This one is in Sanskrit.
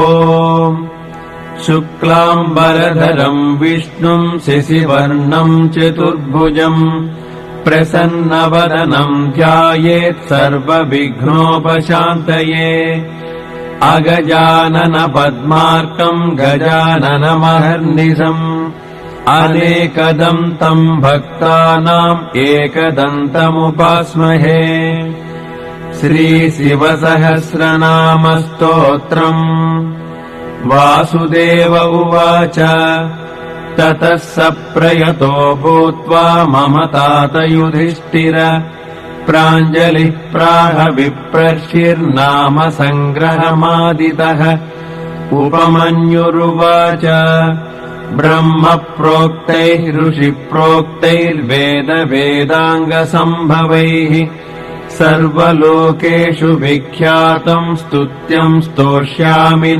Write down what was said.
ॐ शुक्लाम्बरधरम् विष्णुम् शशिवर्णम् चतुर्भुजम् प्रसन्नवदनम् ध्यायेत् सर्वविघ्नोपशान्तये अगजानन पद्मार्कम् गजाननमहर्निशम् अनेकदन्तम् भक्तानाम् एकदन्तमुपास्महे श्रीशिवसहस्रनामस्तोत्रम् वासुदेव उवाच ततः स प्रयतो भूत्वा मम तात युधिष्ठिर प्राञ्जलिः प्राह विप्रर्षिर्नाम सङ्ग्रहमादितः उपमन्युरुवाच ब्रह्म प्रोक्तैः ऋषिप्रोक्तैर्वेद वेदाङ्गसम्भवैः सर्वलोकेषु विख्यातम् स्तुत्यम् स्तोष्यामि न